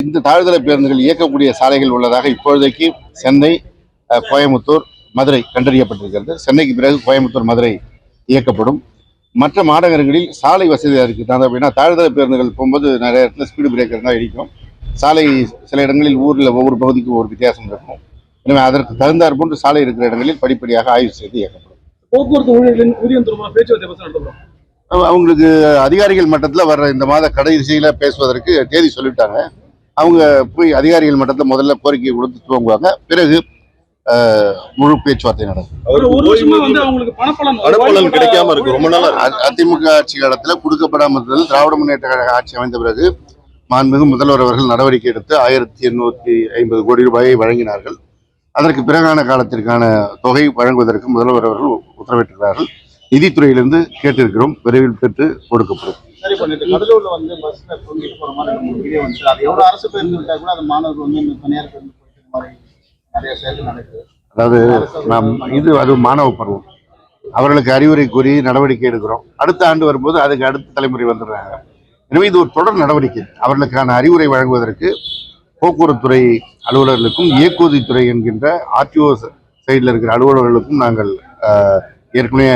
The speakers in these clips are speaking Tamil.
இந்த தாழ்தள பேருந்துகள் இயக்கக்கூடிய சாலைகள் உள்ளதாக இப்பொழுதைக்கு சென்னை, கோயம்புத்தூர், மதுரை கண்டறியப்பட்டிருக்கிறது. சென்னைக்கு பிறகு கோயம்புத்தூர், மதுரை இயக்கப்படும். மற்ற மாநகரங்களில் சாலை வசதியாக இருக்குது. அப்படின்னா தாழ்தள பேருந்துகள் போகும்போது நிறைய இடத்துல ஸ்பீடு பிரேக்கர் தான் இடிக்கும். சாலை சில இடங்களில் ஊரில் ஒவ்வொரு பகுதிக்கும் ஒரு வித்தியாசம் இருக்கும். எனவே அதற்கு தகுந்தாற் போன்று சாலை இருக்கிற இடங்களில் படிப்படியாக ஆய்வு செய்து இயக்கப்படும். போக்குவரத்து ஊழியர்களின் ஊதியம் தொடர்பாக பேச்சுவார்த்தை நடத்துகிறோம். அவங்களுக்கு அதிகாரிகள் மட்டத்தில் வர்ற இந்த மாத கடைசியில் பேசுவதற்கு தேதி சொல்லிட்டாங்க. அவங்க போய் அதிகாரிகள் மட்டத்தில் முதல்ல கோரிக்கை கொடுத்து துவங்குவாங்க. பிறகு முழு பேச்சுவார்த்தை நடக்கும். கிடைக்காம இருக்கு ரொம்ப நாளா. அதிமுக ஆட்சி காலத்தில் கொடுக்கப்படாமல் இருந்தது. திராவிட முன்னேற்ற கழக ஆட்சி அமைந்த பிறகு மாண்புமிகு முதல்வர் அவர்கள் நடவடிக்கை எடுத்து 1850 கோடி ரூபாயை வழங்கினார்கள். அதற்கு பிறகான காலத்திற்கான தொகை வழங்குவதற்கு முதல்வர் அவர்கள் உத்தரவிட்டிருக்கிறார்கள். நிதித்துறையிலிருந்து கேட்டிருக்கிறோம். விரைவில் பெற்று கொடுக்கப்படும். அதாவது அது மாணவ பருவம். அவர்களுக்கு அறிவுரை கூறி நடவடிக்கை எடுக்கிறோம். அடுத்த ஆண்டு வரும்போது அதுக்கு அடுத்த தலைமுறை வந்துடுறாங்க. எனவே இது ஒரு தொடர் நடவடிக்கை. அவர்களுக்கான அறிவுரை வழங்குவதற்கு போக்குவரத்துறை அலுவலர்களுக்கும் இயக்குவதித்துறை என்கின்ற ஆர்டிஓ சைடில் இருக்கிற அலுவலர்களுக்கும் நாங்கள் ஏற்கனவே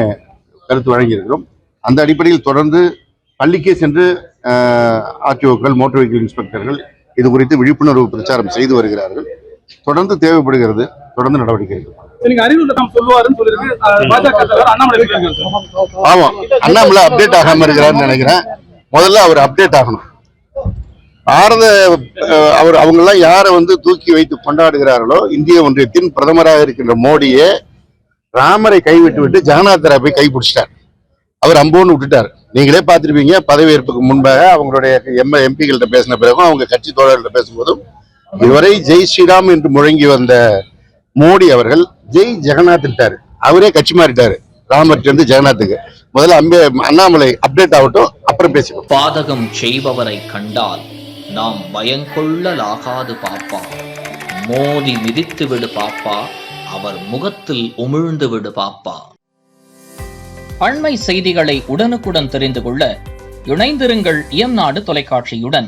கருத்து வழங்கியிருக்கிறோம். அந்த அடிப்படையில் தொடர்ந்து பள்ளிக்கே சென்று ஆர்டிஓக்கள், மோட்டார் வெஹிக்கிள் இன்ஸ்பெக்டர்கள் இது குறித்து விழிப்புணர்வு பிரச்சாரம் செய்து வருகிறார்கள். தொடர்ந்து தேவைப்படுகிறது. தொடர்ந்து நடவடிக்கை எடுக்கும். ஆமா, அண்ணாமலை அப்டேட் ஆகாம இருக்கிறாருன்னு நினைக்கிறேன். முதல்ல அவர் அப்டேட் ஆகணும். அவங்க எல்லாம் யாரை தூக்கி வைத்து கொண்டாடுகிறார்களோ, இந்திய ஒன்றியத்தின் பிரதமராக இருக்கின்ற மோடியே ராமரை கைவிட்டு விட்டு ஜெகநாதரை போய் கைப்பிடிச்சிட்டார். அவர் அம்போன்னு விட்டுட்டார். நீங்களே பார்த்திருப்பீங்க. பதவியேற்புக்கு முன்பாக அவங்களுடைய எம்பிகள்கிட்ட பேசின பிறகும், அவங்க கட்சி தோழர்கள்ட்ட பேசும்போதும், இதுவரை ஜெய் ஸ்ரீராம் என்று முழங்கி வந்த மோடி அவர்கள் ஜெய் ஜெகநாத் விட்டாரு. அவரே கட்சி மாறிட்டாரு. ராமர்கிட்ட இருந்து ஜெகநாத்துக்கு. முதல்ல அண்ணாமலை அப்டேட் ஆகட்டும், அப்புறம் பேசுவோம். பாதகம் செய்பவரை கண்டால் நாம் பயங்கொள்ளலாகாது பாப்பா. மோதி மிதித்து விடு பாப்பா, அவர் முகத்தில் உமிழ்ந்து விடு பாப்பா. அண்மை செய்திகளை உடனுக்குடன் தெரிந்து கொள்ள இணைந்திருங்கள் இயம்நாடு தொலைக்காட்சியுடன்.